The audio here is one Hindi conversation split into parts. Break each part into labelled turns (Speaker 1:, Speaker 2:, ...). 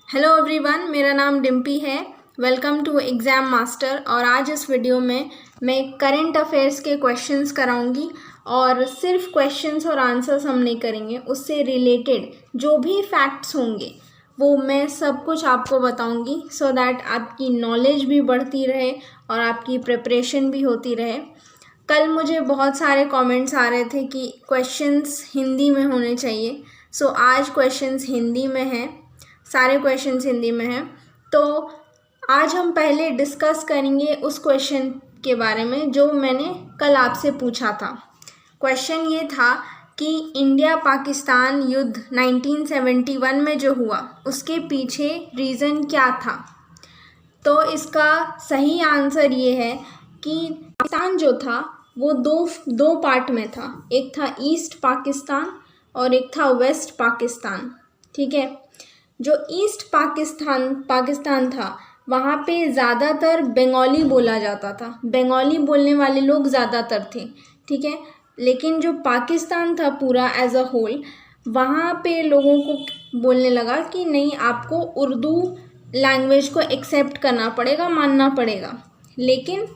Speaker 1: हेलो एवरीवन, मेरा नाम डिम्पी है। Welcome to exam master. और आज इस वीडियो में मैं करंट अफेयर्स के क्वेश्चंस कराऊंगी और सिर्फ क्वेश्चंस और आंसर्स हम नहीं करेंगे, उससे रिलेटेड जो भी फैक्ट्स होंगे वो मैं सब कुछ आपको बताऊंगी सो दैट आपकी नॉलेज भी बढ़ती रहे और आपकी प्रिपरेशन भी होती रहे। कल मुझे बहुत सारे कमेंट्स आ रहे थे कि क्वेश्चंस हिंदी में होने चाहिए, सो आज क्वेश्चंस हिंदी में हैं, सारे क्वेश्चंस हिंदी में हैं। तो आज हम पहले डिस्कस करेंगे उस क्वेश्चन के बारे में जो मैंने कल आपसे पूछा था। क्वेश्चन ये था कि इंडिया पाकिस्तान युद्ध 1971 में जो हुआ उसके पीछे रीज़न क्या था। तो इसका सही आंसर ये है कि पाकिस्तान जो था वो दो पार्ट में था। एक था ईस्ट पाकिस्तान और एक था वेस्ट पाकिस्तान। ठीक है, जो ईस्ट पाकिस्तान था वहाँ पे ज़्यादातर बंगाली बोला जाता था, बंगाली बोलने वाले लोग ज़्यादातर थे। ठीक है, लेकिन जो पाकिस्तान था पूरा एज अ होल, वहाँ पे लोगों को बोलने लगा कि नहीं, आपको उर्दू लैंग्वेज को एक्सेप्ट करना पड़ेगा, मानना पड़ेगा। लेकिन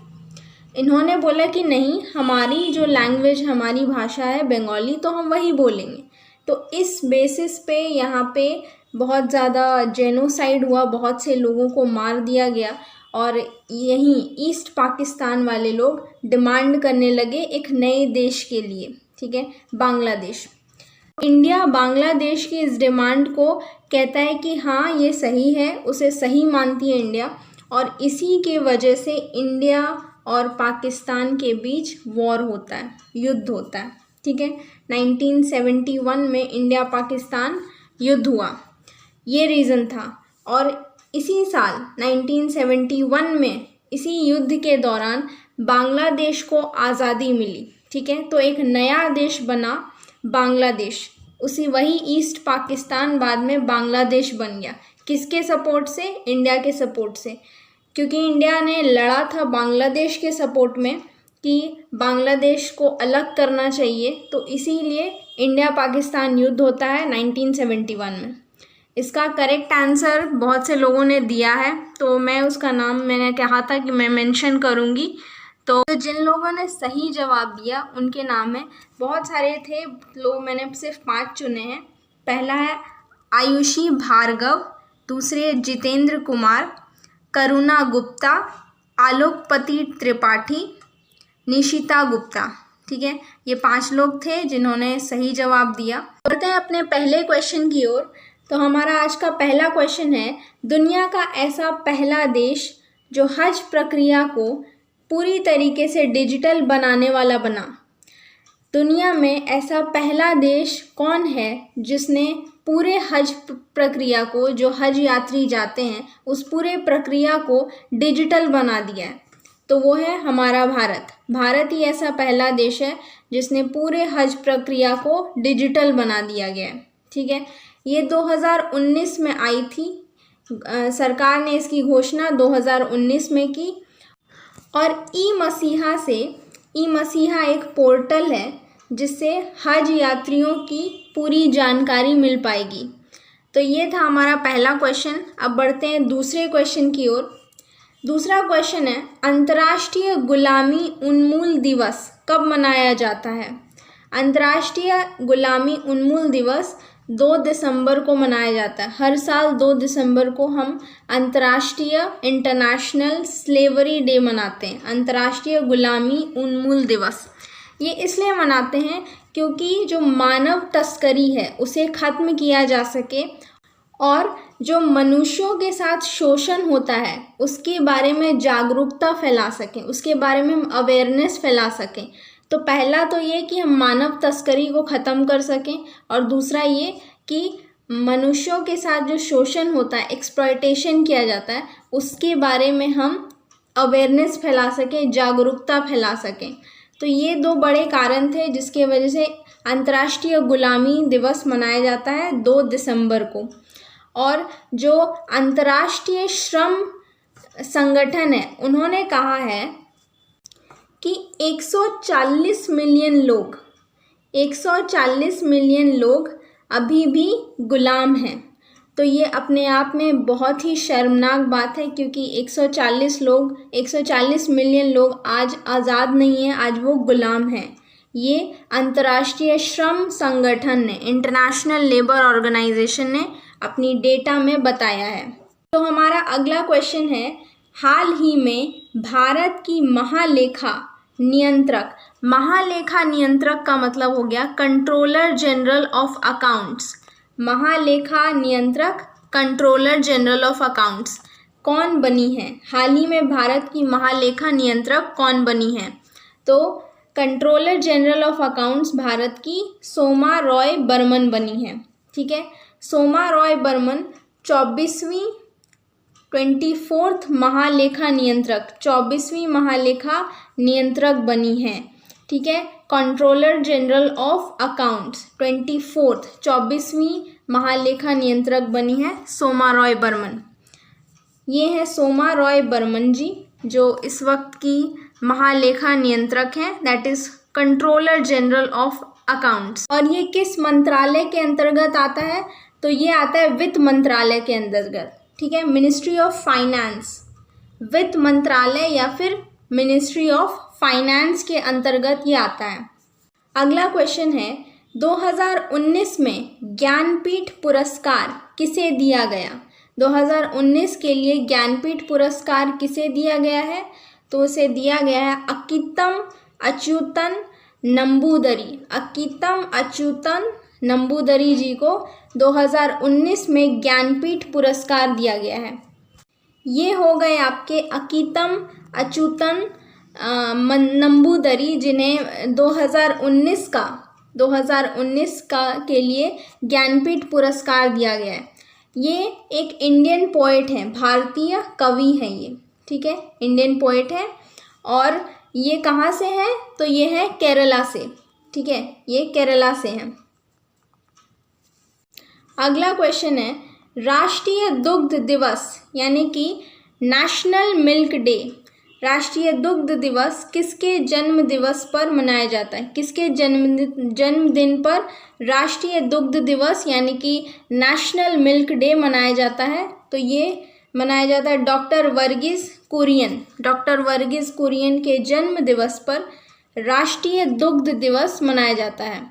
Speaker 1: इन्होंने बोला कि नहीं, हमारी जो लैंग्वेज, हमारी भाषा है बंगाली, तो हम वही बोलेंगे। तो इस बेसिस पे यहाँ पे बहुत ज़्यादा जेनोसाइड हुआ, बहुत से लोगों को मार दिया गया और यहीं ईस्ट पाकिस्तान वाले लोग डिमांड करने लगे एक नए देश के लिए। ठीक है, बांग्लादेश। इंडिया बांग्लादेश की इस डिमांड को कहता है कि हाँ ये सही है, उसे सही मानती है इंडिया, और इसी के वजह से इंडिया और पाकिस्तान के बीच वॉर होता है, युद्ध होता है। ठीक है, 1971 में इंडिया पाकिस्तान युद्ध हुआ, ये रीज़न था। और इसी साल 1971 में इसी युद्ध के दौरान बांग्लादेश को आज़ादी मिली। ठीक है, तो एक नया देश बना बांग्लादेश, वही ईस्ट पाकिस्तान बाद में बांग्लादेश बन गया। किसके सपोर्ट से? इंडिया के सपोर्ट से, क्योंकि इंडिया ने लड़ा था बांग्लादेश के सपोर्ट में कि बांग्लादेश को अलग करना चाहिए। तो इसीलिए इंडिया पाकिस्तान युद्ध होता है 1971 में। इसका करेक्ट आंसर बहुत से लोगों ने दिया है, तो मैं उसका नाम, मैंने कहा था कि मैं मेंशन करूँगी। तो जिन लोगों ने सही जवाब दिया उनके नाम है, बहुत सारे थे लोग, मैंने सिर्फ 5 चुने हैं। पहला है आयुषी भार्गव, दूसरे जितेंद्र कुमार, करुणा गुप्ता, आलोकपति त्रिपाठी, निशिता गुप्ता। ठीक है, ये 5 लोग थे जिन्होंने सही जवाब दिया। बढ़ते हैं अपने पहले क्वेश्चन की ओर। तो हमारा आज का पहला क्वेश्चन है, दुनिया का ऐसा पहला देश जो हज प्रक्रिया को पूरी तरीके से डिजिटल बनाने वाला बना। दुनिया में ऐसा पहला देश कौन है जिसने पूरे हज प्रक्रिया को, जो हज यात्री जाते हैं उस पूरे प्रक्रिया को डिजिटल बना दिया है? तो वो है हमारा भारत। भारत ही ऐसा पहला देश है जिसने पूरे हज प्रक्रिया को डिजिटल बना दिया गया है। ठीक है, ये 2019 में आई थी, सरकार ने इसकी घोषणा 2019 में की। और ई मसीहा एक पोर्टल है जिससे हज यात्रियों की पूरी जानकारी मिल पाएगी। तो ये था हमारा पहला क्वेश्चन। अब बढ़ते हैं दूसरे क्वेश्चन की ओर। दूसरा क्वेश्चन है, अंतर्राष्ट्रीय गुलामी उन्मूलन दिवस कब मनाया जाता है? अंतर्राष्ट्रीय गुलामी उन्मूलन दिवस 2 दिसंबर को मनाया जाता है। हर साल 2 दिसंबर को हम अंतर्राष्ट्रीय इंटरनेशनल स्लेवरी डे मनाते हैं, अंतर्राष्ट्रीय गुलामी उन्मूलन दिवस। ये इसलिए मनाते हैं क्योंकि जो मानव तस्करी है उसे ख़त्म किया जा सके और जो मनुष्यों के साथ शोषण होता है उसके बारे में जागरूकता फैला सकें, उसके बारे में हम अवेयरनेस फैला सकें। तो पहला तो ये कि हम मानव तस्करी को ख़त्म कर सकें, और दूसरा ये कि मनुष्यों के साथ जो शोषण होता है, एक्सप्लॉयटेशन किया जाता है, उसके बारे में हम अवेयरनेस फैला सकें, जागरूकता फैला सकें। तो ये 2 बड़े कारण थे जिसके वजह से अंतर्राष्ट्रीय गुलामी दिवस मनाया जाता है 2 दिसंबर को। और जो अंतर्राष्ट्रीय श्रम संगठन है उन्होंने कहा है कि 140 मिलियन लोग अभी भी गुलाम हैं तो ये अपने आप में बहुत ही शर्मनाक बात है, क्योंकि 140 मिलियन लोग आज आज़ाद नहीं हैं, आज वो गुलाम हैं। ये अंतर्राष्ट्रीय श्रम संगठन ने, इंटरनेशनल लेबर ऑर्गेनाइजेशन ने अपनी डेटा में बताया है। तो हमारा अगला क्वेश्चन है, हाल ही में भारत की महालेखा नियंत्रक का मतलब हो गया कंट्रोलर जनरल ऑफ अकाउंट्स। महालेखा नियंत्रक, कंट्रोलर जनरल ऑफ अकाउंट्स कौन बनी है? हाल ही में भारत की महालेखा नियंत्रक कौन बनी है? तो controller general of accounts Bharat की सोमा रॉय बर्मन बनी है। ठीक है, सोमा रॉय बर्मन 24वीं महालेखा नियंत्रक बनी है। ठीक है, कंट्रोलर जनरल ऑफ अकाउंट्स 24वीं महालेखा नियंत्रक बनी है सोमा रॉय बर्मन। ये है सोमा रॉय बर्मन जी, जो इस वक्त की महालेखा नियंत्रक हैं, that is controller general of accounts. और ये किस मंत्रालय के अंतर्गत आता है? तो ये आता है वित्त मंत्रालय के अंतर्गत। ठीक है, मिनिस्ट्री ऑफ फाइनेंस, वित्त मंत्रालय या फिर मिनिस्ट्री ऑफ फाइनेंस के अंतर्गत ये आता है। अगला क्वेश्चन है, 2019 में ज्ञानपीठ पुरस्कार किसे दिया गया? 2019 के लिए ज्ञानपीठ पुरस्कार किसे दिया गया है? तो उसे दिया गया है अक्कीतम अच्युतन नंबूदरी जी को 2019 में ज्ञानपीठ पुरस्कार दिया गया है। ये हो गए आपके अक्कीतम अच्युतन नंबूदरी, जिन्हें 2019 का के लिए ज्ञानपीठ पुरस्कार दिया गया है। ये एक इंडियन पोएट हैं, भारतीय कवि हैं ये। ठीक है, इंडियन पोएट है और ये कहाँ से है? तो ये है केरला से। ठीक है, ये केरला से हैं। अगला क्वेश्चन है, राष्ट्रीय दुग्ध दिवस यानी कि नेशनल मिल्क डे, राष्ट्रीय दुग्ध दिवस किसके जन्म दिवस पर मनाया जाता है? किसके जन्मदिन पर राष्ट्रीय दुग्ध दिवस यानी कि नेशनल मिल्क डे मनाया जाता है? तो ये मनाया जाता है डॉक्टर वर्गीस कुरियन के जन्म दिवस पर राष्ट्रीय दुग्ध दिवस मनाया जाता है।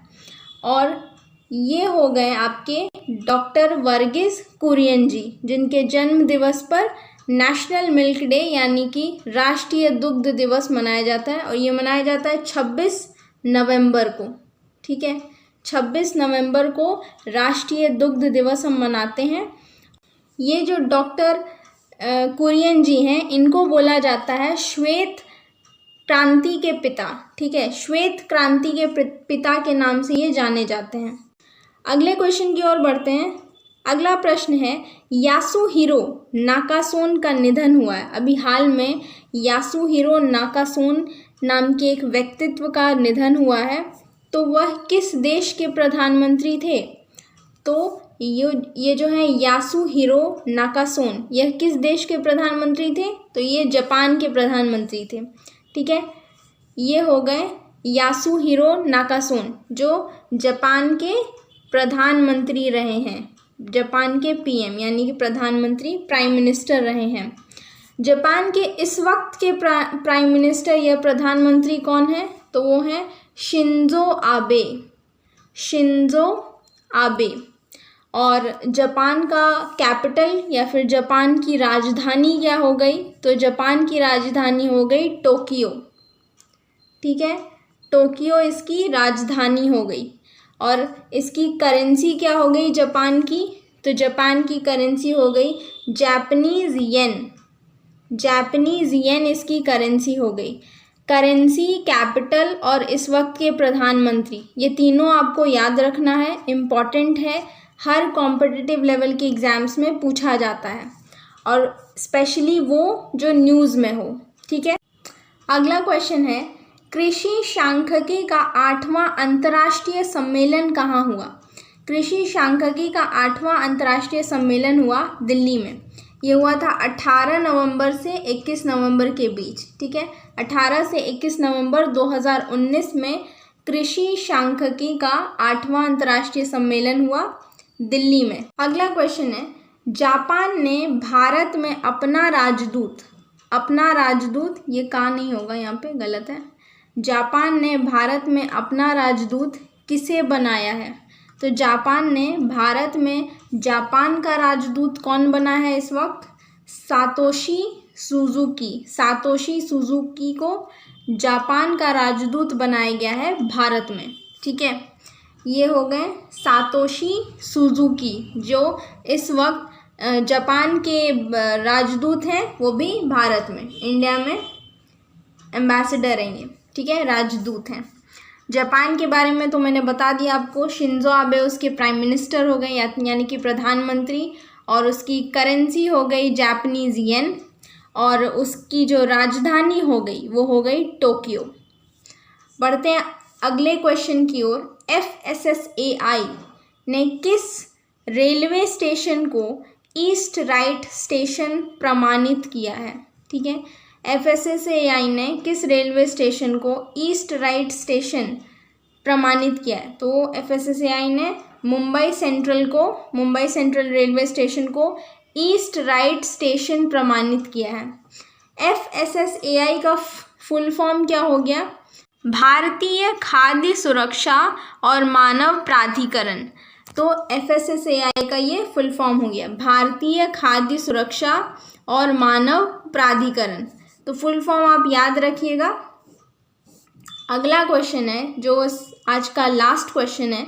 Speaker 1: और ये हो गए आपके डॉक्टर वर्गीस कुरियन जी, जिनके जन्म दिवस पर नेशनल मिल्क डे यानी कि राष्ट्रीय दुग्ध दिवस मनाया जाता है। और ये मनाया जाता है 26 नवंबर को। ठीक है, 26 नवंबर को राष्ट्रीय दुग्ध दिवस हम मनाते हैं। ये जो डॉक्टर कुरियन जी हैं, इनको बोला जाता है श्वेत क्रांति के पिता। ठीक है, श्वेत क्रांति के पिता के नाम से ये जाने जाते हैं। अगले क्वेश्चन की ओर बढ़ते हैं। अगला प्रश्न है, यासुहिरो नाकासोन का निधन हुआ है। अभी हाल में यासुहिरो नाकासोन नाम के एक व्यक्तित्व का निधन हुआ है। तो वह किस देश के प्रधानमंत्री थे? तो ये जो है यासुहिरो नाकासोन, यह किस देश के प्रधानमंत्री थे? तो ये जापान के प्रधानमंत्री थे। ठीक है, ये हो गए यासुहिरो नाकासोन, जो जापान के प्रधानमंत्री रहे हैं, जापान के पीएम यानी कि प्रधानमंत्री, प्राइम मिनिस्टर रहे हैं। जापान के इस वक्त के प्राइम मिनिस्टर या प्रधानमंत्री कौन है? तो वो हैं शिंजो आबे। और जापान का कैपिटल या फिर जापान की राजधानी क्या हो गई? तो जापान की राजधानी हो गई टोक्यो। ठीक है, टोक्यो इसकी राजधानी हो गई। और इसकी करेंसी क्या हो गई जापान की? तो जापान की करेंसी हो गई जापानीज येन इसकी करेंसी हो गई। करेंसी, कैपिटल और इस वक्त के प्रधानमंत्री, ये तीनों आपको याद रखना है, इम्पॉर्टेंट है, हर कॉम्पिटिटिव लेवल के एग्ज़ाम्स में पूछा जाता है और स्पेशली वो जो न्यूज़ में हो। ठीक है, अगला क्वेश्चन है, कृषि सांख्यिकी का 8वां अंतर्राष्ट्रीय सम्मेलन कहाँ हुआ? कृषि सांख्यिकी का 8वां अंतर्राष्ट्रीय सम्मेलन हुआ दिल्ली में। ये हुआ था 18 नवंबर से 21 नवंबर के बीच। ठीक है, 18 से 21 नवंबर 2019 में कृषि सांख्यिकी का 8वां अंतर्राष्ट्रीय सम्मेलन हुआ दिल्ली में। अगला क्वेश्चन है, जापान ने भारत में अपना राजदूत, ये का नहीं होगा यहाँ पे, गलत है। जापान ने भारत में अपना राजदूत किसे बनाया है? तो जापान ने भारत में जापान का राजदूत कौन बना है इस वक्त? सातोशी सुजुकी को जापान का राजदूत बनाया गया है भारत में। ठीक है, ये हो गए सातोशी सुजुकी, जो इस वक्त जापान के राजदूत हैं, वो भी भारत में, इंडिया में एम्बेसडर हैं ये। ठीक है, राजदूत हैं। जापान के बारे में तो मैंने बता दिया आपको। शिंजो आबे उसके प्राइम मिनिस्टर हो गए, यानी कि प्रधानमंत्री, और उसकी करेंसी हो गई जापानीज येन, और उसकी जो राजधानी हो गई वो हो गई टोक्यो। बढ़ते हैं अगले क्वेश्चन की ओर। FSSAI ने किस रेलवे स्टेशन को ईस्ट राइट स्टेशन प्रमाणित किया है? ठीक है, FSSAI ने किस रेलवे स्टेशन को ईस्ट राइट स्टेशन प्रमाणित किया है? तो FSSAI ने मुंबई सेंट्रल रेलवे स्टेशन को ईस्ट राइट स्टेशन प्रमाणित किया है। FSSAI का फुल फॉर्म क्या हो गया? भारतीय खाद्य सुरक्षा और मानव प्राधिकरण। तो FSSAI का ये फुल फॉर्म हो गया, भारतीय खाद्य सुरक्षा और मानव प्राधिकरण। तो फुल फॉर्म आप याद रखिएगा। अगला क्वेश्चन है, जो आज का लास्ट क्वेश्चन है,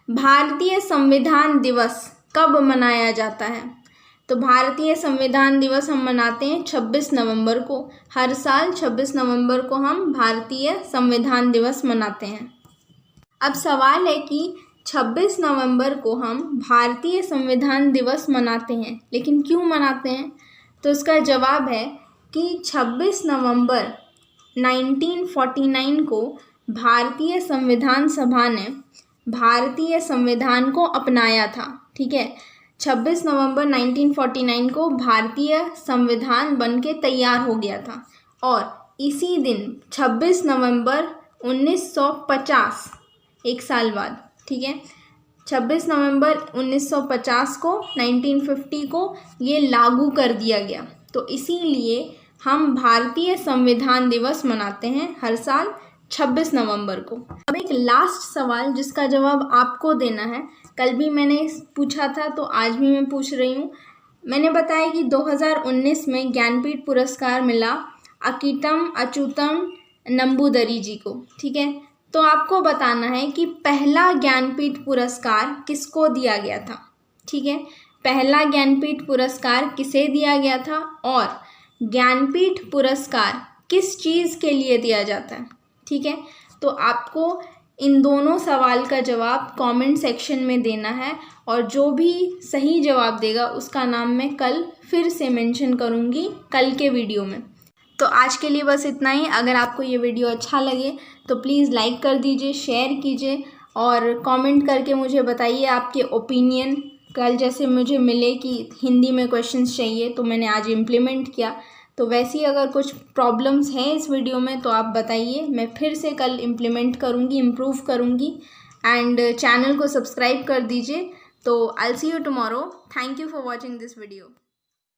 Speaker 1: भारतीय संविधान दिवस कब मनाया जाता है? तो भारतीय संविधान दिवस हम मनाते हैं 26 नवंबर को। हर साल 26 नवंबर को हम भारतीय संविधान दिवस मनाते हैं। अब सवाल है कि 26 नवंबर को हम भारतीय संविधान दिवस मनाते हैं, लेकिन क्यों मनाते हैं? तो इसका जवाब है कि 26 नवंबर 1949 को भारतीय संविधान सभा ने भारतीय संविधान को अपनाया था। ठीक है, 26 नवंबर 1949 को भारतीय संविधान बनके तैयार हो गया था, और इसी दिन 26 नवंबर 1950, एक साल बाद, ठीक है, 26 नवंबर 1950 को 1950 को ये लागू कर दिया गया। तो इसीलिए हम भारतीय संविधान दिवस मनाते हैं हर साल 26 नवंबर को। अब एक लास्ट सवाल जिसका जवाब आपको देना है। कल भी मैंने पूछा था तो आज भी मैं पूछ रही हूँ। मैंने बताया कि 2019 में ज्ञानपीठ पुरस्कार मिला अकीतम अच्युतम नंबूदरी जी को। ठीक है, तो आपको बताना है कि पहला ज्ञानपीठ पुरस्कार किसको दिया गया था। ठीक है, पहला ज्ञानपीठ पुरस्कार किसे दिया गया था, और ज्ञानपीठ पुरस्कार किस चीज़ के लिए दिया जाता है। ठीक है, तो आपको इन दोनों सवाल का जवाब कमेंट सेक्शन में देना है, और जो भी सही जवाब देगा उसका नाम मैं कल फिर से मेंशन करूँगी कल के वीडियो में। तो आज के लिए बस इतना ही। अगर आपको ये वीडियो अच्छा लगे तो प्लीज़ लाइक कर दीजिए, शेयर कीजिए, और कमेंट करके मुझे बताइए आपके ओपिनियन। कल जैसे मुझे मिले कि हिंदी में क्वेश्चंस चाहिए तो मैंने आज इम्प्लीमेंट किया, तो वैसे ही अगर कुछ प्रॉब्लम्स हैं इस वीडियो में तो आप बताइए, मैं फिर से कल इम्प्लीमेंट करूँगी, इम्प्रूव करूँगी। एंड चैनल को सब्सक्राइब कर दीजिए। तो I will see you tomorrow. Thank you for watching this video.